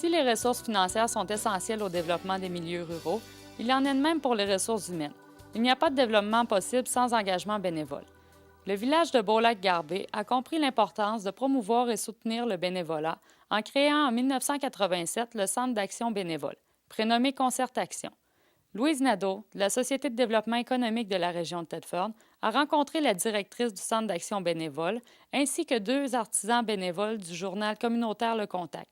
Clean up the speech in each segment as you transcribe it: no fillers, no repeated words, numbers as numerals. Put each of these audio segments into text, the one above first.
Si les ressources financières sont essentielles au développement des milieux ruraux, il y en est de même pour les ressources humaines. Il n'y a pas de développement possible sans engagement bénévole. Le village de Beaulac-Garbé a compris l'importance de promouvoir et soutenir le bénévolat en créant en 1987 le Centre d'action bénévole, prénommé Concertation. Louise Nadeau, de la Société de développement économique de la région de Thetford, a rencontré la directrice du Centre d'action bénévole ainsi que 2 artisans bénévoles du journal communautaire Le Contact.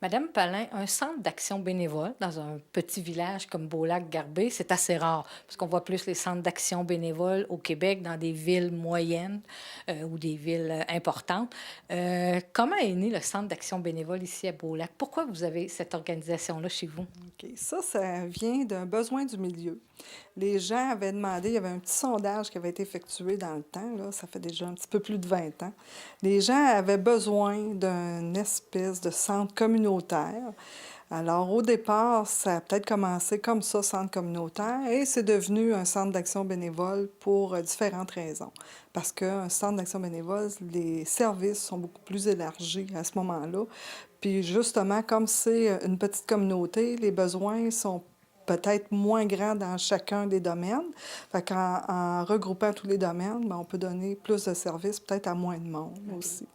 Madame Palin, un centre d'action bénévole dans un petit village comme Beaulac-Garbé, c'est assez rare, parce qu'on voit plus les centres d'action bénévole au Québec dans des villes moyennes ou des villes importantes. Comment est né le centre d'action bénévole ici à Beaulac? Pourquoi vous avez cette organisation-là chez vous? OK. Ça vient d'un besoin du milieu. Les gens avaient demandé, il y avait un petit sondage qui avait été effectué dans le temps, là, ça fait déjà un petit peu plus de 20 ans. Les gens avaient besoin d'une espèce de centre communautaire. Alors, au départ, ça a peut-être commencé comme ça, centre communautaire, et c'est devenu un centre d'action bénévole pour différentes raisons. Parce qu'un centre d'action bénévole, les services sont beaucoup plus élargis à ce moment-là. Puis justement, comme c'est une petite communauté, les besoins sont peut-être moins grands dans chacun des domaines. Fait qu'en regroupant tous les domaines, bien, on peut donner plus de services peut-être à moins de monde aussi.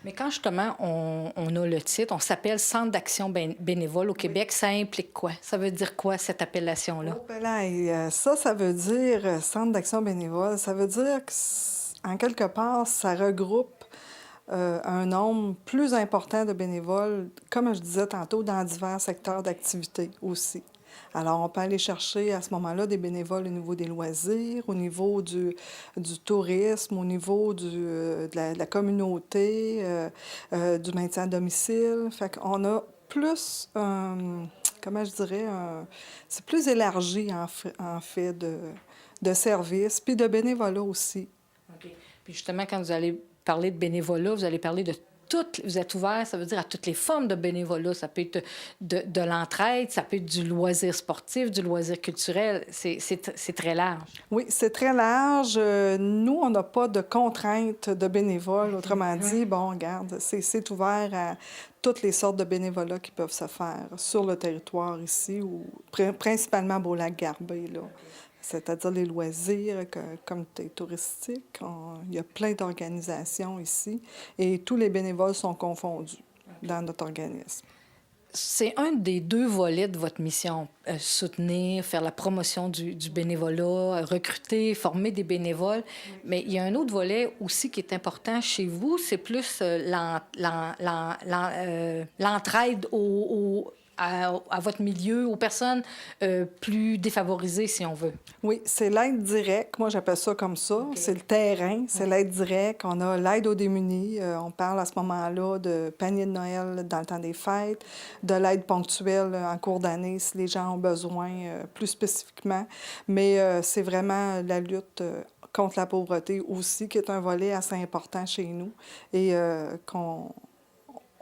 Mais quand justement on a le titre, on s'appelle Centre d'action bénévole au Québec, ça implique quoi? Ça veut dire quoi, cette appellation-là? Oh, ben là, et, ça veut dire Centre d'action bénévole. Ça veut dire que, en quelque part, ça regroupe un nombre plus important de bénévoles, comme je disais tantôt, dans divers secteurs d'activité aussi. Alors, on peut aller chercher à ce moment-là des bénévoles au niveau des loisirs, au niveau du tourisme, au niveau de la communauté, du maintien à domicile. Fait qu'on a plus, comment je dirais, c'est plus élargi en fait de services, puis de bénévolat aussi. OK. Puis justement, quand vous allez parler de bénévolat, vous allez parler de toutes, vous êtes ouvert, ça veut dire à toutes les formes de bénévolat. Ça peut être de l'entraide, ça peut être du loisir sportif, du loisir culturel. C'est très large. Oui, c'est très large. Nous, on n'a pas de contraintes de bénévoles. Autrement dit, bon, regarde, c'est ouvert à toutes les sortes de bénévolats qui peuvent se faire sur le territoire ici, ou principalement à Beaulac-Garbé, là. C'est-à-dire les loisirs, communauté touristique. Il y a plein d'organisations ici et tous les bénévoles sont confondus dans notre organisme. C'est un des 2 volets de votre mission, soutenir, faire la promotion du bénévolat, recruter, former des bénévoles. Mais il y a un autre volet aussi qui est important chez vous, c'est plus l'entraide à votre milieu, aux personnes plus défavorisées, si on veut. Oui, c'est l'aide directe. Moi, j'appelle ça comme ça. Okay. C'est le terrain, c'est l'aide directe. On a l'aide aux démunis. On parle à ce moment-là de panier de Noël dans le temps des fêtes, de l'aide ponctuelle en cours d'année si les gens ont besoin plus spécifiquement. Mais c'est vraiment la lutte contre la pauvreté aussi, qui est un volet assez important chez nous et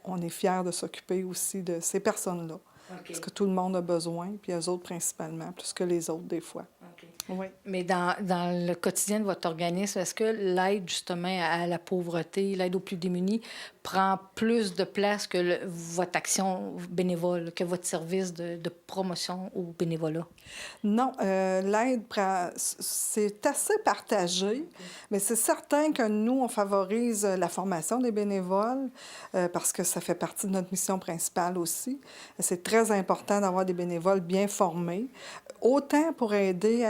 on est fiers de s'occuper aussi de ces personnes-là. Okay. Parce que tout le monde a besoin, puis eux autres principalement, plus que les autres des fois. Okay. Oui. Mais dans le quotidien de votre organisme, est-ce que l'aide justement à la pauvreté, l'aide aux plus démunis, prend plus de place que votre action bénévole, que votre service de promotion au bénévolat? Non, l'aide, c'est assez partagé, okay. Mais c'est certain que nous, on favorise la formation des bénévoles parce que ça fait partie de notre mission principale aussi. C'est très important d'avoir des bénévoles bien formés, autant pour aider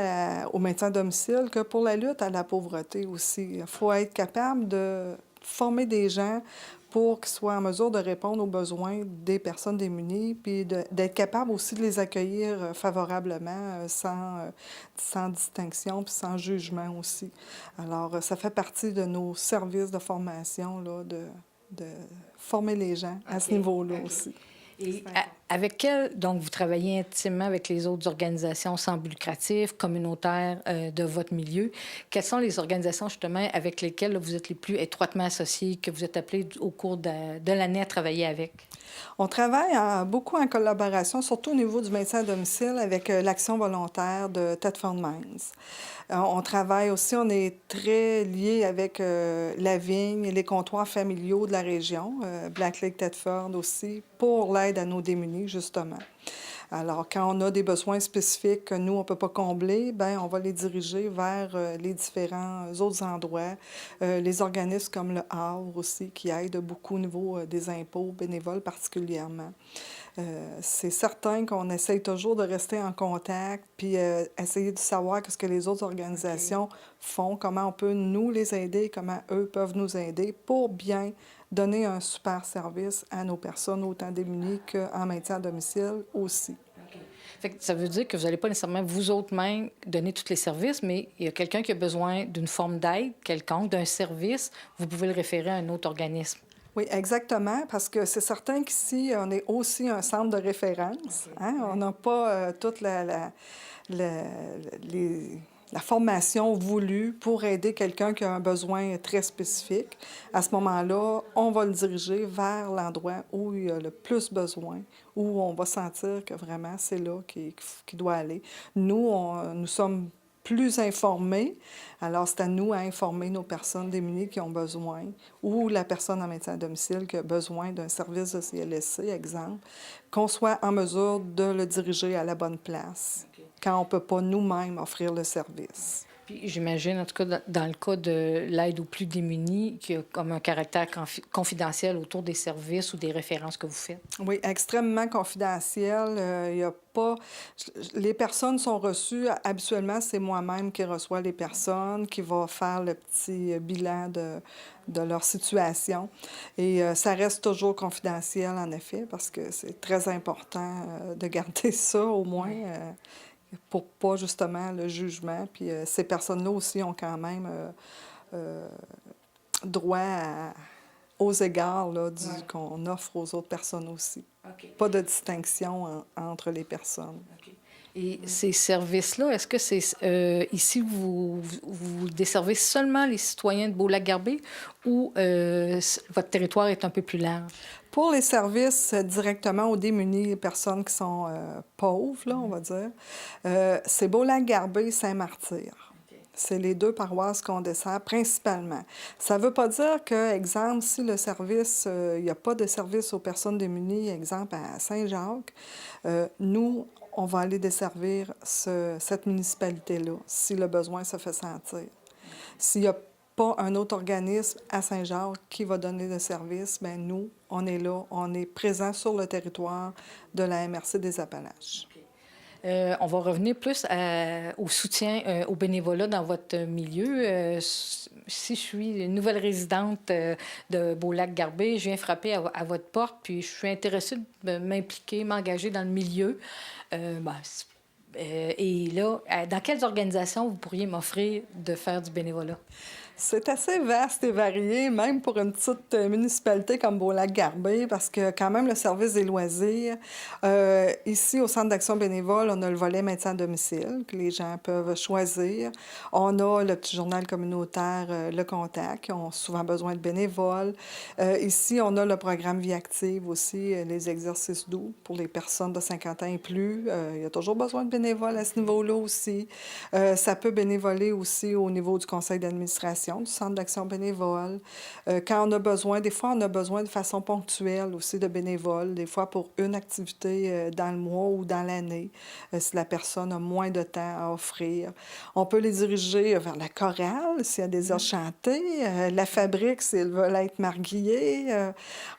au maintien à domicile que pour la lutte à la pauvreté aussi. Il faut être capable de former des gens pour qu'ils soient en mesure de répondre aux besoins des personnes démunies, puis d'être capable aussi de les accueillir favorablement, sans distinction, puis sans jugement aussi. Alors, ça fait partie de nos services de formation, là, de former les gens à ce niveau-là aussi. Et Donc, vous travaillez intimement avec les autres organisations sans but lucratif, communautaires de votre milieu. Quelles sont les organisations, justement, avec lesquelles là, vous êtes les plus étroitement associés, que vous êtes appelés au cours de l'année à travailler avec? On travaille beaucoup en collaboration, surtout au niveau du maintien à domicile, avec l'action volontaire de Thetford Mines. On travaille aussi, on est très lié avec la vigne et les comptoirs familiaux de la région, Black Lake Thetford aussi, pour l'aide à nos démunis, justement. Alors, quand on a des besoins spécifiques que nous, on ne peut pas combler, bien, on va les diriger vers les différents autres endroits. Les organismes comme le Havre aussi, qui aident beaucoup au niveau des impôts bénévoles particulièrement. C'est certain qu'on essaye toujours de rester en contact, puis essayer de savoir ce que les autres organisations font, comment on peut nous les aider, comment eux peuvent nous aider pour bien donner un super service à nos personnes, autant démunies qu'en maintien à domicile aussi. Fait que ça veut dire que vous n'allez pas nécessairement vous autres-mêmes donner tous les services, mais il y a quelqu'un qui a besoin d'une forme d'aide quelconque, d'un service, vous pouvez le référer à un autre organisme. Oui, exactement, parce que c'est certain qu'ici, on est aussi un centre de référence. Hein? On n'a pas toute la formation voulue pour aider quelqu'un qui a un besoin très spécifique. À ce moment-là, on va le diriger vers l'endroit où il a le plus besoin, où on va sentir que vraiment c'est là qu'il doit aller. Nous sommes plus informés. Alors, c'est à nous à informer nos personnes démunies qui ont besoin ou la personne en maintien à domicile qui a besoin d'un service de CLSC, exemple, qu'on soit en mesure de le diriger à la bonne place quand on ne peut pas nous-mêmes offrir le service. Puis j'imagine, en tout cas, dans le cas de l'aide aux plus démunis, qu'il y a comme un caractère confidentiel autour des services ou des références que vous faites. Oui, extrêmement confidentiel. Il y a pas... Les personnes sont reçues. Habituellement, c'est moi-même qui reçois les personnes, qui va faire le petit bilan de leur situation. Et ça reste toujours confidentiel, en effet, parce que c'est très important de garder ça, au moins, pour pas, justement, le jugement. Puis ces personnes-là aussi ont quand même droit aux égards là, qu'on offre aux autres personnes aussi. Pas de distinction entre les personnes. Et ces services-là, est-ce que c'est ici, vous desservez seulement les citoyens de Beaulac-Garbé ou votre territoire est un peu plus large? Pour les services directement aux démunis, les personnes qui sont pauvres, là, on va dire, c'est Beaulac-Garbé et Saint-Martyr. C'est les deux paroisses qu'on dessert principalement. Ça ne veut pas dire que, exemple, si le service, il n'y a pas de service aux personnes démunies, exemple à Saint-Jacques, nous, on va aller desservir cette municipalité-là, si le besoin se fait sentir. S'il n'y a pas un autre organisme à Saint-Jacques qui va donner le service, bien nous, on est là, on est présent sur le territoire de la MRC des Appalaches. On va revenir plus au soutien au bénévolat dans votre milieu. Si je suis une nouvelle résidente de Beaulac-Garbé, je viens frapper à votre porte, puis je suis intéressée de m'impliquer, m'engager dans le milieu. Et là, dans quelles organisations vous pourriez m'offrir de faire du bénévolat? C'est assez vaste et varié, même pour une petite municipalité comme Beaulac-Garbé, parce que quand même le service des loisirs, ici au Centre d'action bénévole, on a le volet maintien à domicile que les gens peuvent choisir. On a le petit journal communautaire Le Contact, qui ont souvent besoin de bénévoles. Ici, on a le programme Vie active aussi, les exercices doux pour les personnes de 50 ans et plus. Il y a toujours besoin de bénévoles à ce niveau-là aussi. Ça peut bénévoler aussi au niveau du conseil d'administration, du Centre d'action bénévole. Quand on a besoin, des fois, on a besoin de façon ponctuelle aussi de bénévoles, des fois pour une activité dans le mois ou dans l'année, si la personne a moins de temps à offrir. On peut les diriger vers la chorale, s'il y a des heures chantées, la fabrique, s'ils veulent être marguillés.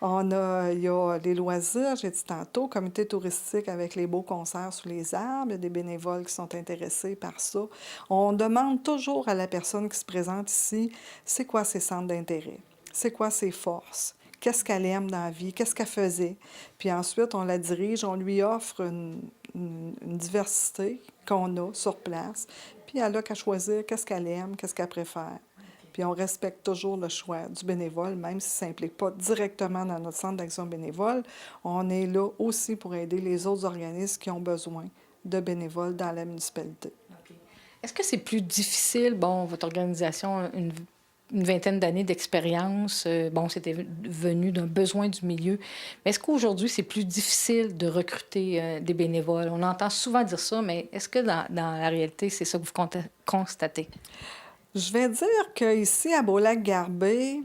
Il y a les loisirs, j'ai dit tantôt, comité touristique avec les beaux concerts sous les arbres, il y a des bénévoles qui sont intéressés par ça. On demande toujours à la personne qui se présente ici, c'est quoi ses centres d'intérêt? C'est quoi ses forces? Qu'est-ce qu'elle aime dans la vie? Qu'est-ce qu'elle faisait? Puis ensuite, on la dirige, on lui offre une diversité qu'on a sur place. Puis elle a qu'à choisir qu'est-ce qu'elle aime, qu'est-ce qu'elle préfère. Puis on respecte toujours le choix du bénévole, même si ça n'implique pas directement dans notre centre d'action bénévole. On est là aussi pour aider les autres organismes qui ont besoin de bénévoles dans la municipalité. OK. Est-ce que c'est plus difficile, bon, votre organisation a une vingtaine d'années d'expérience, bon, c'était venu d'un besoin du milieu, mais est-ce qu'aujourd'hui, c'est plus difficile de recruter des bénévoles? On entend souvent dire ça, mais est-ce que dans la réalité, c'est ça que vous constatez? Je vais dire qu'ici, à Beaulac-Garbé,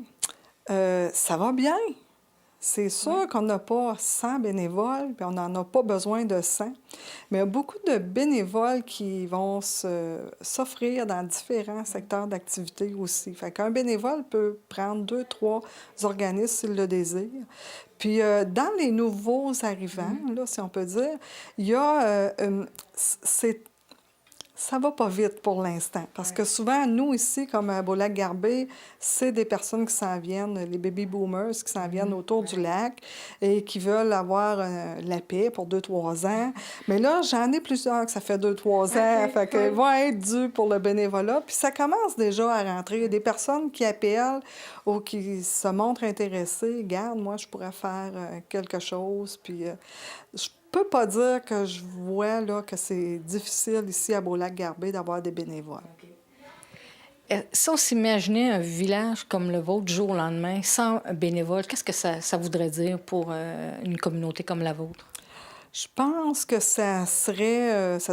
ça va bien. C'est sûr qu'on n'a pas 100 bénévoles, puis on n'en a pas besoin de 100, mais il y a beaucoup de bénévoles qui vont s'offrir dans différents secteurs d'activité aussi. Fait qu'un bénévole peut prendre 2, 3 organismes s'il le désire. Puis dans les nouveaux arrivants, là, si on peut dire, il y a... ça va pas vite pour l'instant, parce que souvent, nous, ici, comme à Beaulac-Garbé, c'est des personnes qui s'en viennent, les baby boomers, qui s'en viennent autour du lac et qui veulent avoir la paix pour 2-3 ans. Mais là, j'en ai plusieurs que ça fait 2-3 ans, fait qu'ils vont être dus pour le bénévolat. Puis ça commence déjà à rentrer. Il y a des personnes qui appellent ou qui se montrent intéressées. Regarde, moi, je pourrais faire quelque chose. Puis je peux pas dire que je vois là, que c'est difficile ici à Beaulac-Garbé d'avoir des bénévoles. Si on s'imaginait un village comme le vôtre, du jour au lendemain, sans bénévoles, qu'est-ce que ça voudrait dire pour une communauté comme la vôtre? Je pense que ça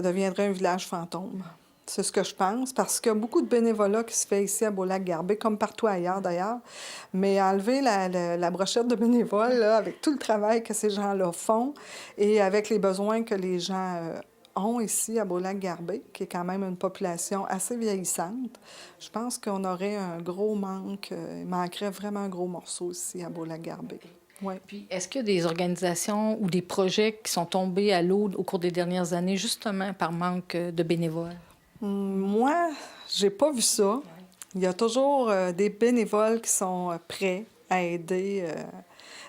deviendrait un village fantôme. C'est ce que je pense, parce qu'il y a beaucoup de bénévolat qui se fait ici à Beaulac-Garbé, comme partout ailleurs d'ailleurs. Mais enlever la brochette de bénévoles, là, avec tout le travail que ces gens-là font et avec les besoins que les gens ont ici à Beaulac-Garbé, qui est quand même une population assez vieillissante, je pense qu'on aurait un gros manque. Il manquerait vraiment un gros morceau ici à Beaulac-Garbé. Ouais. Puis, est-ce qu'il y a des organisations ou des projets qui sont tombés à l'eau au cours des dernières années, justement par manque de bénévoles? Moi, j'ai pas vu ça. Il y a toujours des bénévoles qui sont prêts à aider,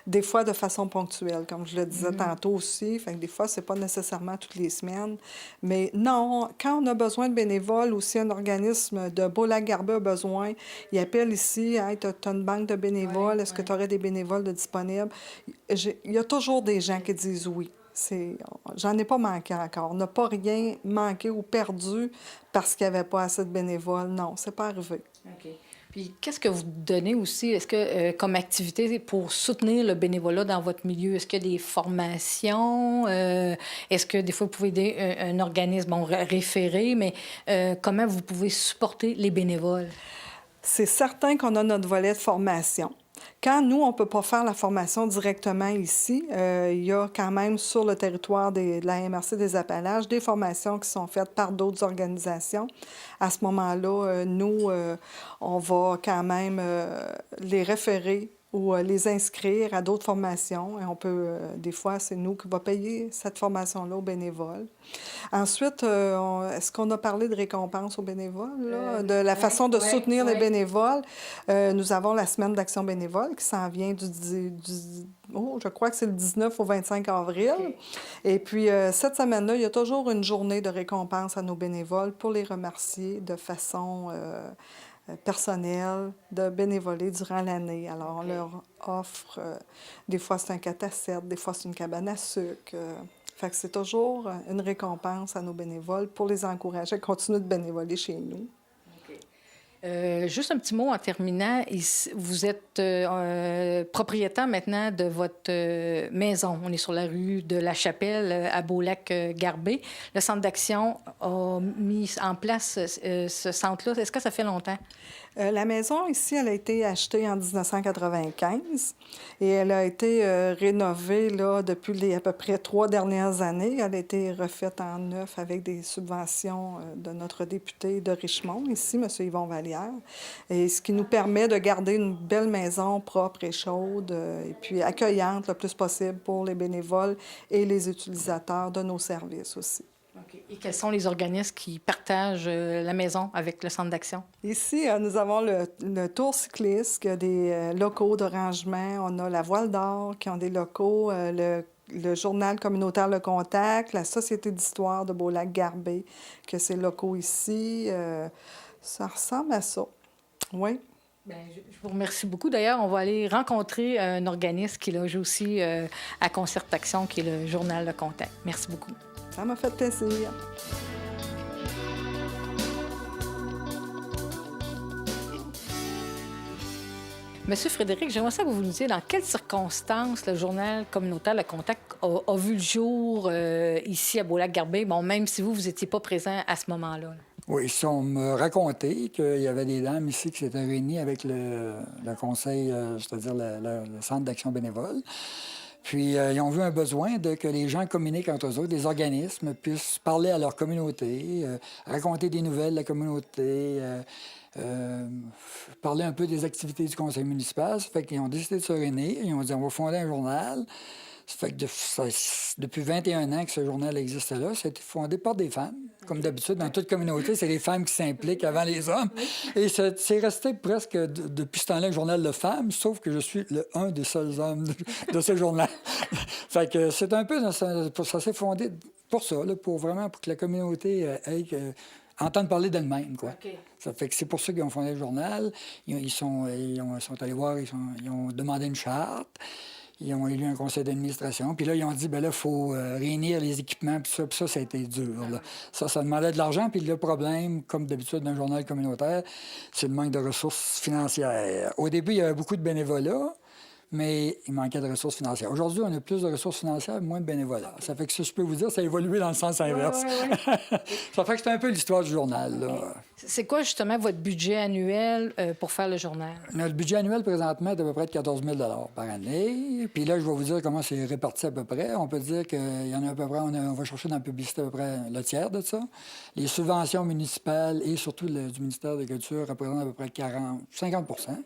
des fois de façon ponctuelle, comme je le disais tantôt aussi. Fait que des fois, c'est pas nécessairement toutes les semaines. Mais non, quand on a besoin de bénévoles ou si un organisme de Beaulac-Garbé a besoin, il appelle ici, hey, tu as une banque de bénévoles, est-ce que tu aurais des bénévoles de disponibles? Il y a toujours des gens qui disent oui. J'en ai pas manqué encore. On n'a pas rien manqué ou perdu parce qu'il n'y avait pas assez de bénévoles. Non, c'est pas arrivé. OK. Puis, qu'est-ce que vous donnez aussi, est-ce que comme activité pour soutenir le bénévolat dans votre milieu? Est-ce qu'il y a des formations? Est-ce que des fois, vous pouvez aider un organisme, bon, référé, mais comment vous pouvez supporter les bénévoles? C'est certain qu'on a notre volet de formation. Quand nous, on ne peut pas faire la formation directement ici, il y a quand même sur le territoire de la MRC des Appalaches des formations qui sont faites par d'autres organisations. À ce moment-là, nous, on va quand même les référer ou les inscrire à d'autres formations. Et on peut, des fois, c'est nous qui va payer cette formation-là aux bénévoles. Ensuite, est-ce qu'on a parlé de récompense aux bénévoles, là? De la façon de soutenir les bénévoles? Nous avons la semaine d'action bénévole qui s'en vient je crois que c'est le 19 au 25 avril. Okay. Et puis, cette semaine-là, il y a toujours une journée de récompense à nos bénévoles pour les remercier de façon personnelle, de bénévoler durant l'année. Alors, on leur offre, des fois c'est un 4 à 7, des fois c'est une cabane à sucre. Fait que c'est toujours une récompense à nos bénévoles pour les encourager à continuer de bénévoler chez nous. Juste un petit mot en terminant. Vous êtes propriétaire maintenant de votre maison. On est sur la rue de la Chapelle à Beaulac-Garbé. Le centre d'action a mis en place ce centre-là. Est-ce que ça fait longtemps? La maison ici, elle a été achetée en 1995 et elle a été rénovée là, depuis à peu près 3 dernières années. Elle a été refaite en neuf avec des subventions de notre député de Richmond, ici, M. Yvon Vallière, et ce qui nous permet de garder une belle maison propre et chaude et puis accueillante le plus possible pour les bénévoles et les utilisateurs de nos services aussi. Okay. Et quels sont les organismes qui partagent la maison avec le centre d'action? Ici, nous avons le Tour cycliste qui a des locaux de rangement. On a la Voile d'Or qui ont des locaux, le journal communautaire Le Contact, la Société d'histoire de Beaulac-Garbé qui a ses locaux ici. Ça ressemble à ça. Oui. Bien, je vous remercie beaucoup. D'ailleurs, on va aller rencontrer un organisme qui loge aussi à Concertation, qui est le Journal Le Contact. Merci beaucoup. Ça m'a fait plaisir. Monsieur Frédéric, j'aimerais ça que vous nous disiez dans quelles circonstances le journal communautaire Le Contact a vu le jour ici à Beaulac-Garbé, bon, même si vous n'étiez pas présent à ce moment-là. Oui, on me racontait qu'il y avait des dames ici qui s'étaient réunies avec le conseil, c'est-à-dire le centre d'action bénévole. Puis, ils ont vu un besoin de que les gens communiquent entre eux autres, des organismes puissent parler à leur communauté, raconter des nouvelles de la communauté, parler un peu des activités du conseil municipal. Ça fait qu'ils ont décidé de se réunir. Ils ont dit, on va fonder un journal. Ça fait que depuis 21 ans que ce journal existe là, c'était fondé par des femmes. Comme d'habitude, dans toute communauté, c'est les femmes qui s'impliquent avant les hommes. Et c'est resté presque depuis ce temps-là un journal de femmes, sauf que je suis un des seuls hommes de ce journal. Fait que c'est un peu... Ça s'est fondé pour ça, là, pour que la communauté entende parler d'elle-même, quoi. Okay. Ça fait que c'est pour ça qu'ils ont fondé le journal. Ils sont allés voir, ils ont demandé une charte. Ils ont élu un conseil d'administration. Puis là, ils ont dit, bien là, il faut réunir les équipements. Puis ça a été dur. Là. Ça demandait de l'argent. Puis le problème, comme d'habitude dans un journal communautaire, c'est le manque de ressources financières. Au début, il y avait beaucoup de bénévolat, mais il manquait de ressources financières. Aujourd'hui, on a plus de ressources financières, moins de bénévolat. Ça fait que ça, je peux vous dire, ça a évolué dans le sens inverse. Ouais. Ça fait que c'est un peu l'histoire du journal, là. C'est quoi, justement, votre budget annuel pour faire le journal? Notre budget annuel, présentement, est à peu près de 14 000 par année. Puis là, je vais vous dire comment c'est réparti à peu près. On peut dire qu'il y en a à peu près, on va chercher dans la publicité à peu près le tiers de ça. Les subventions municipales et surtout du ministère de la Culture représentent à peu près 50 %.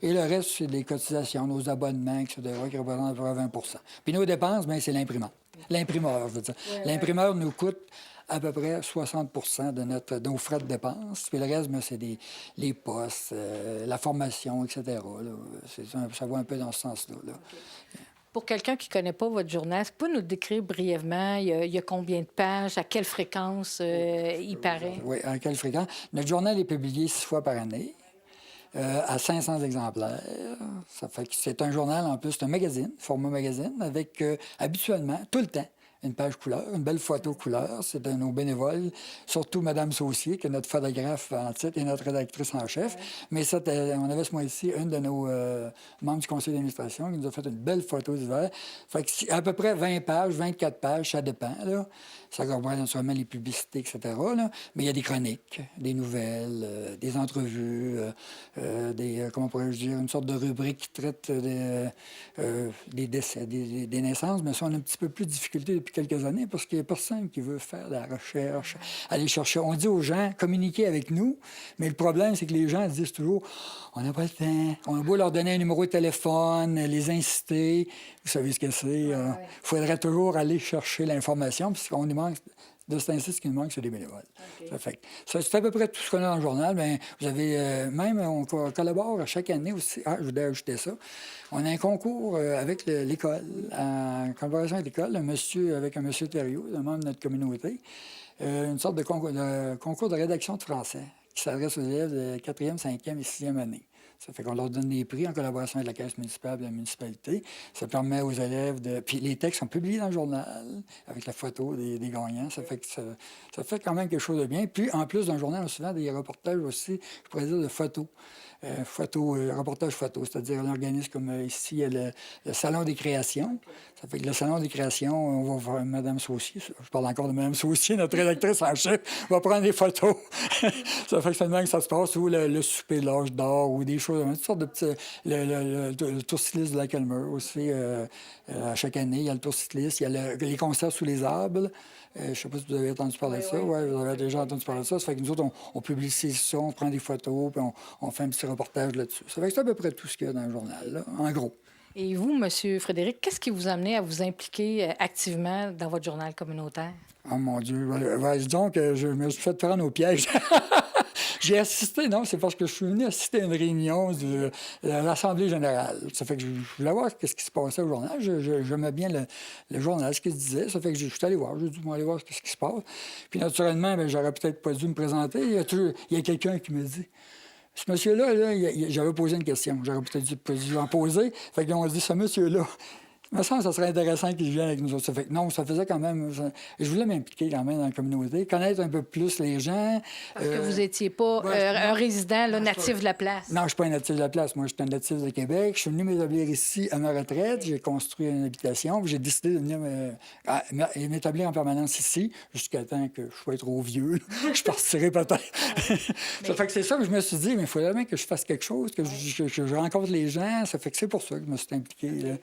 Et le reste, c'est des cotisations, nos abonnements, etc., qui représentent à peu près 20 %. Puis nos dépenses, bien, c'est l'imprimant. L'imprimeur, je veux dire. L'imprimeur nous coûte à peu près 60 % de nos frais de dépenses. Puis le reste, bien, c'est les postes, la formation, etc. Là. Ça va un peu dans ce sens-là. Là. Okay. Pour quelqu'un qui ne connaît pas votre journal, est-ce que vous pouvez nous décrire brièvement, il y a combien de pages, à quelle fréquence il paraît? Oui, à quelle fréquence? Notre journal est publié 6 fois par année. À 500 exemplaires. Ça fait que c'est un journal, en plus, c'est un magazine, format magazine, avec habituellement, tout le temps, une page couleur, une belle photo couleur. C'est de nos bénévoles, surtout Mme Saucier, qui est notre photographe en titre et notre rédactrice en chef. Mais on avait ce mois-ci une de nos membres du conseil d'administration qui nous a fait une belle photo d'hiver. Fait que à peu près 20 pages, 24 pages, ça dépend, là. Ça comprend naturellement les publicités, etc. Là. Mais il y a des chroniques, des nouvelles, des entrevues, comment pourrais-je dire, une sorte de rubrique qui traite des décès, des naissances. Mais ça, on a un petit peu plus de difficulté depuis quelques années parce qu'il n'y a personne qui veut faire de la recherche, aller chercher. On dit aux gens, communiquez avec nous, mais le problème, c'est que les gens disent toujours, on n'a pas le temps. On a beau leur donner un numéro de téléphone, les inciter. Vous savez ce que c'est. Il faudrait toujours aller chercher l'information, puisqu'on nous manque. De ce temps-ci, ce qui nous manque, c'est des bénévoles. Okay. C'est à peu près tout ce qu'on a dans le journal. Bien, vous avez même, on collabore chaque année aussi. Ah, je voulais ajouter ça. On a un concours avec l'école, en collaboration avec l'école, avec un monsieur Thériault, un membre de notre communauté, une sorte de concours de rédaction de français qui s'adresse aux élèves de 4e, 5e et 6e année. Ça fait qu'on leur donne des prix en collaboration avec la Caisse municipale de la municipalité. Ça permet aux élèves de... Puis les textes sont publiés dans le journal avec la photo des gagnants. Ça fait que ça fait quand même quelque chose de bien. Puis en plus, dans le journal, on a souvent des reportages aussi, je pourrais dire, de photos. Reportage photo, c'est-à-dire un organisme comme ici, il y a le Salon des créations. Ça fait que le Salon des créations, on va voir Mme Saucier, je parle encore de Mme Saucier, notre rédactrice en chef, va prendre des photos. Ça fait que c'est que ça se passe, ou le souper de l'âge d'or, ou des choses, toutes sortes de petits... Le tour cycliste de la Calmer aussi, à chaque année, il y a le tour cycliste, il y a les concerts sous les arbres. Je ne sais pas si vous avez entendu parler de ça. Oui, vous avez déjà entendu parler de ça. Ça fait que nous autres, on publie ça, on prend des photos, puis on fait un petit reportage là-dessus. Ça fait que c'est à peu près tout ce qu'il y a dans le journal, là, en gros. Et vous, M. Frédéric, qu'est-ce qui vous a amené à vous impliquer activement dans votre journal communautaire? Oh mon Dieu, disons que je me suis fait prendre au piège. J'ai assisté, non, c'est parce que je suis venu assister à une réunion de l'Assemblée générale. Ça fait que je voulais voir ce qui se passait au journal. J'aimais bien le journal, ce qu'il se disait. Ça fait que je suis allé voir. J'ai dit, aller voir ce qui se passe. Puis naturellement, bien, j'aurais peut-être pas dû me présenter. Il y a quelqu'un qui me dit, Ce monsieur-là, là, j'avais posé une question. J'aurais peut-être dû en poser. Fait qu'ils ont dit, ce monsieur-là, il me semble que ça serait intéressant qu'il vienne avec nous autres. Ça fait que non, ça faisait quand même... je voulais m'impliquer quand même dans la communauté, connaître un peu plus les gens. Parce que vous n'étiez pas un résident là, natif de la place. Non, je ne suis pas un natif de la place. Moi, je suis un natif de Québec. Je suis venu m'établir ici à ma retraite. J'ai construit une habitation. Puis j'ai décidé de venir m'établir en permanence ici, jusqu'à temps que je sois trop vieux. Je partirai peut-être. Ça fait que c'est ça que je me suis dit, mais il faudrait bien que je fasse quelque chose, que je rencontre les gens. Ça fait que c'est pour ça que je me suis impliqué, là.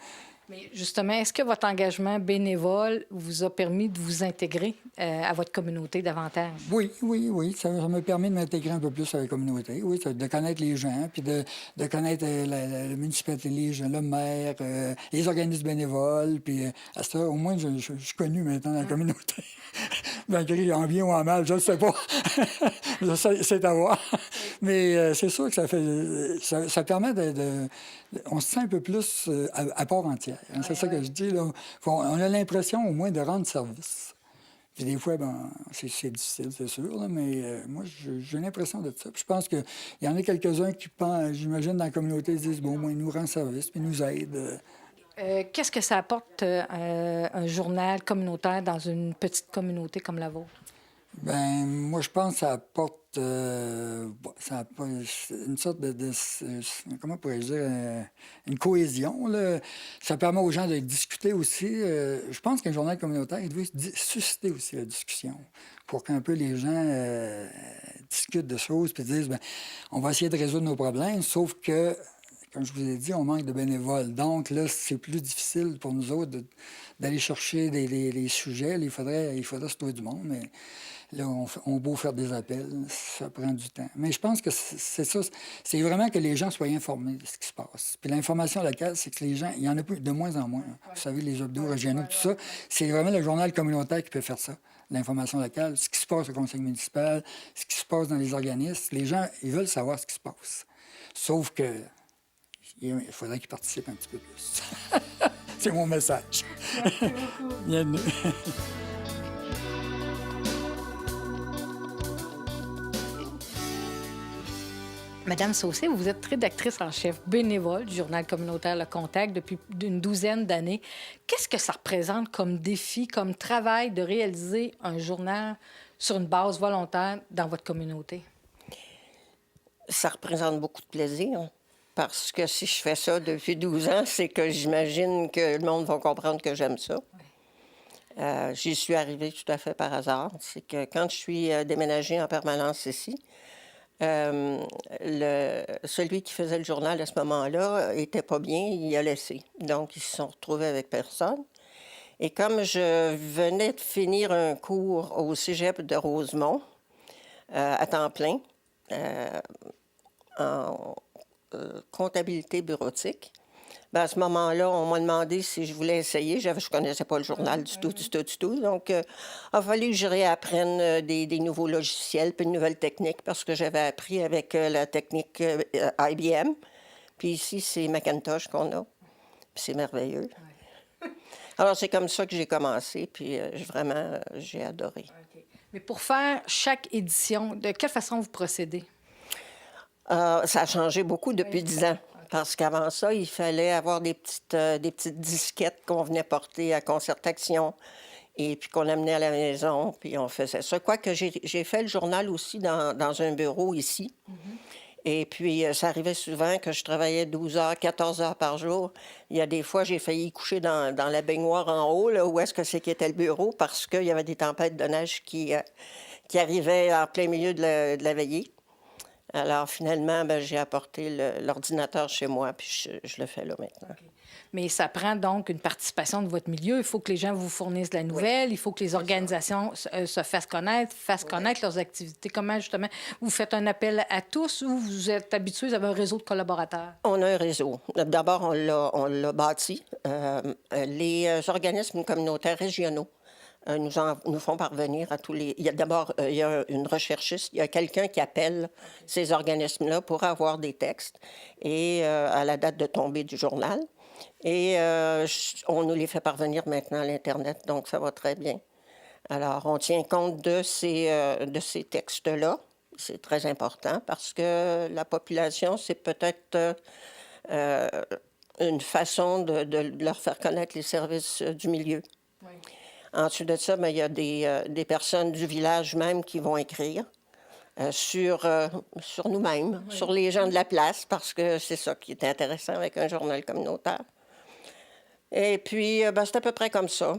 Mais justement, est-ce que votre engagement bénévole vous a permis de vous intégrer à votre communauté davantage? Oui. Ça m'a permis de m'intégrer un peu plus à la communauté. Oui, de connaître les gens, puis de connaître la municipalité, les gens, le maire, les organismes bénévoles. Puis à ça, au moins, je suis connu maintenant dans la communauté. Malgré en bien ou en mal, je ne sais pas. C'est à voir. Mais c'est sûr que ça permet on se sent un peu plus à part entière. Hein, c'est ça que je dis. Là. On a l'impression au moins de rendre service. Puis des fois, c'est difficile, c'est sûr, là, mais moi, j'ai l'impression de ça. Puis je pense qu'il y en a quelques-uns qui pensent, j'imagine, dans la communauté, ils disent, bon, au moins, ils nous rendent service, puis ils nous aident. Qu'est-ce que ça apporte un journal communautaire dans une petite communauté comme la vôtre? Ben moi, je pense que ça apporte une sorte comment pourrais-je dire, une cohésion, là. Ça permet aux gens de discuter aussi. Je pense qu'un journal communautaire, il doit susciter aussi la discussion pour qu'un peu les gens discutent de choses puis disent, on va essayer de résoudre nos problèmes, sauf que, comme je vous ai dit, on manque de bénévoles. Donc là, c'est plus difficile pour nous autres d'aller chercher les sujets. Là, il faudrait se trouver du monde, mais là, on beau faire des appels, ça prend du temps. Mais je pense que c'est ça. C'est vraiment que les gens soient informés de ce qui se passe. Puis l'information locale, c'est que les gens, il y en a de moins en moins. Vous savez, les hôpitaux régionaux, tout ça, c'est vraiment le journal communautaire qui peut faire ça. L'information locale, ce qui se passe au conseil municipal, ce qui se passe dans les organismes. Les gens, ils veulent savoir ce qui se passe. Sauf que il faudrait qu'ils participent un petit peu plus. C'est mon message. Merci beaucoup. Bienvenue. Madame Saucier, vous êtes rédactrice en chef bénévole du journal communautaire Le Contact depuis une douzaine d'années. Qu'est-ce que ça représente comme défi, comme travail de réaliser un journal sur une base volontaire dans votre communauté? Ça représente beaucoup de plaisir. Parce que si je fais ça depuis 12 ans, c'est que j'imagine que le monde va comprendre que j'aime ça. J'y suis arrivée tout à fait par hasard. C'est que quand je suis déménagée en permanence ici, celui qui faisait le journal à ce moment-là était pas bien, il a laissé. Donc, ils se sont retrouvés avec personne. Et comme je venais de finir un cours au cégep de Rosemont, à temps plein, en comptabilité bureautique. À ce moment-là, on m'a demandé si je voulais essayer. Je ne connaissais pas le journal du tout. Donc, il a fallu que je réapprenne des nouveaux logiciels puis de nouvelles techniques parce que j'avais appris avec la technique IBM. Puis ici, c'est Macintosh qu'on a. Puis c'est merveilleux. Alors, c'est comme ça que j'ai commencé. Puis vraiment, j'ai adoré. Okay. Mais pour faire chaque édition, de quelle façon vous procédez? Ça a changé beaucoup depuis 10 ans. Parce qu'avant ça, il fallait avoir des petites disquettes qu'on venait porter à Concertation et puis qu'on amenait à la maison, puis on faisait ça. Quoique j'ai fait le journal aussi dans un bureau ici. Mm-hmm. Et puis, ça arrivait souvent que je travaillais 12 heures, 14 heures par jour. Il y a des fois, j'ai failli coucher dans la baignoire en haut, là, où est-ce que c'est qu'était le bureau, parce qu'il y avait des tempêtes de neige qui arrivaient en plein milieu de la veillée. Alors, finalement, j'ai apporté l'ordinateur chez moi, puis je le fais là maintenant. Okay. Mais ça prend donc une participation de votre milieu. Il faut que les gens vous fournissent de la nouvelle. Oui. Il faut que les organisations se fassent connaître leurs activités. Comment, justement, vous faites un appel à tous ou vous êtes habitués, vous avez un réseau de collaborateurs? On a un réseau. D'abord, on l'a bâti. Les organismes communautaires régionaux nous font parvenir à tous les... Il y a une recherchiste, il y a quelqu'un qui appelle ces organismes-là pour avoir des textes et à la date de tombée du journal. Et on nous les fait parvenir maintenant à l'Internet, donc ça va très bien. Alors, on tient compte de ces textes-là C'est très important parce que la population, c'est peut-être une façon de leur faire connaître les services du milieu. Oui. Ensuite de ça, bien, il y a des personnes du village même qui vont écrire sur nous-mêmes, sur les gens de la place, parce que c'est ça qui est intéressant avec un journal communautaire. Et puis, ben, c'est à peu près comme ça.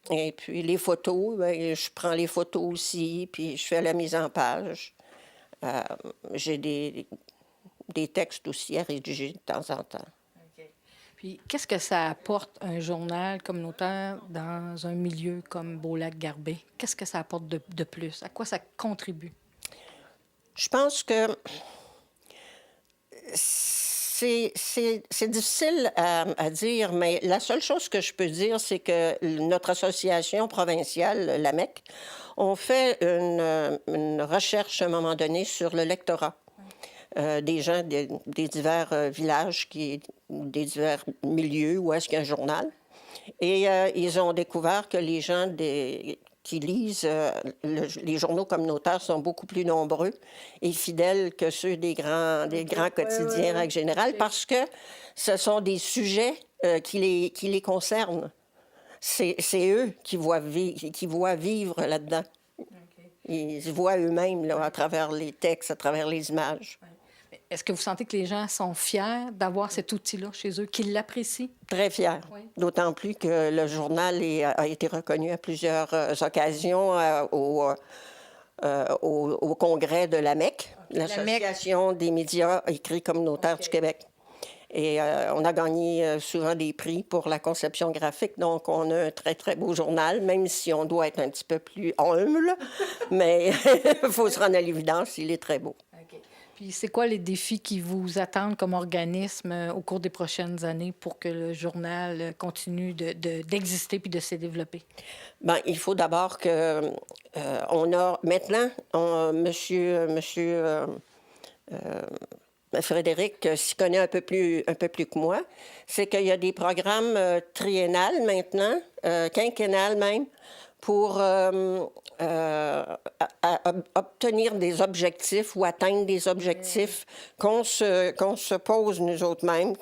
Et puis, les photos, bien, je prends les photos aussi, puis je fais la mise en page. J'ai des textes aussi à rédiger de temps en temps. Puis, qu'est-ce que ça apporte un journal communautaire dans un milieu comme Beaulac-Garbé? Qu'est-ce que ça apporte de plus? À quoi ça contribue? Je pense que c'est difficile à dire, mais la seule chose que je peux dire, c'est que notre association provinciale, l'AMEC, on fait une recherche à un moment donné sur le lectorat. Des gens des divers villages, des divers milieux où est-ce qu'il y a un journal. Et ils ont découvert que les gens qui lisent les journaux communautaires sont beaucoup plus nombreux et fidèles que ceux des grands quotidiens, règle générale, parce que ce sont des sujets qui les concernent. C'est eux qui voient vivre là-dedans. Ils se voient eux-mêmes là, à travers les textes, à travers les images. Est-ce que vous sentez que les gens sont fiers d'avoir cet outil-là chez eux, qu'ils l'apprécient? Très fiers. Oui. D'autant plus que le journal a été reconnu à plusieurs occasions au congrès de l'AMEC, l'Association des médias écrits communautaires du Québec. Et on a gagné souvent des prix pour la conception graphique. Donc, on a un très, très beau journal, même si on doit être un petit peu plus humble. Mais il faut se rendre à l'évidence, il est très beau. Okay. Puis, c'est quoi les défis qui vous attendent comme organisme au cours des prochaines années pour que le journal continue d'exister puis de se développer? Bien, il faut d'abord que... on a maintenant, Frédéric s'y connaît un peu plus que moi, c'est qu'il y a des programmes triennales maintenant, quinquennales même, pour obtenir des objectifs ou atteindre des objectifs qu'on se pose nous autres mêmes.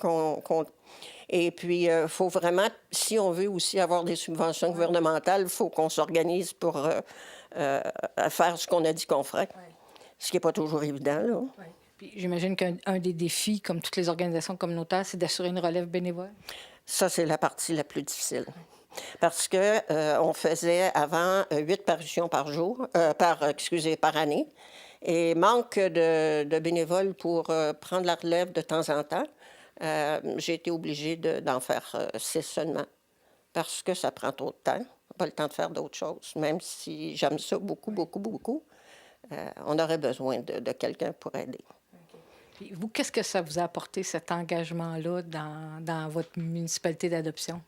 Et puis, il faut vraiment, si on veut aussi avoir des subventions gouvernementales, il faut qu'on s'organise pour faire ce qu'on a dit qu'on ferait. Ce qui n'est pas toujours évident, là. Puis j'imagine qu'un des défis, comme toutes les organisations communautaires, c'est d'assurer une relève bénévole. Ça, c'est la partie la plus difficile. Parce que on faisait avant 8 parutions par année. Et manque de bénévoles pour prendre la relève de temps en temps. J'ai été obligée d'en faire 6 seulement. Parce que ça prend trop de temps. Pas le temps de faire d'autres choses. Même si j'aime ça beaucoup, beaucoup, beaucoup. On aurait besoin de quelqu'un pour aider. Puis vous, qu'est-ce que ça vous a apporté, cet engagement-là, dans votre municipalité d'adoption?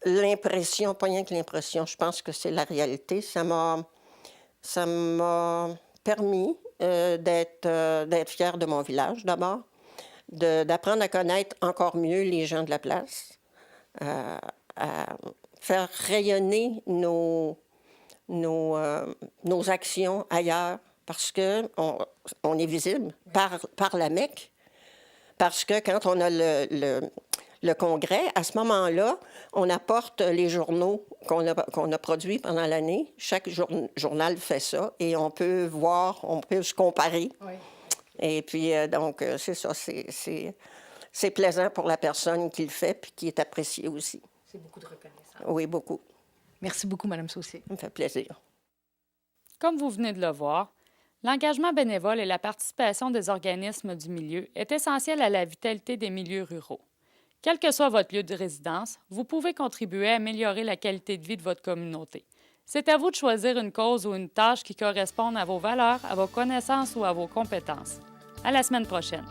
L'impression, pas rien que l'impression, je pense que c'est la réalité. Ça m'a permis d'être fière de mon village, d'abord, d'apprendre à connaître encore mieux les gens de la place, à faire rayonner nos actions ailleurs, parce qu'on est visible par l'AMEC, parce que quand on a le congrès, à ce moment-là, on apporte les journaux qu'on a produits pendant l'année. Chaque journal fait ça, et on peut voir, on peut se comparer. Oui. Et puis, donc, c'est ça, c'est plaisant pour la personne qui le fait, puis qui est appréciée aussi. C'est beaucoup de reconnaissance. Oui, beaucoup. Merci beaucoup, Mme Saucier. Ça me fait plaisir. Comme vous venez de le voir, l'engagement bénévole et la participation des organismes du milieu est essentiel à la vitalité des milieux ruraux. Quel que soit votre lieu de résidence, vous pouvez contribuer à améliorer la qualité de vie de votre communauté. C'est à vous de choisir une cause ou une tâche qui corresponde à vos valeurs, à vos connaissances ou à vos compétences. À la semaine prochaine.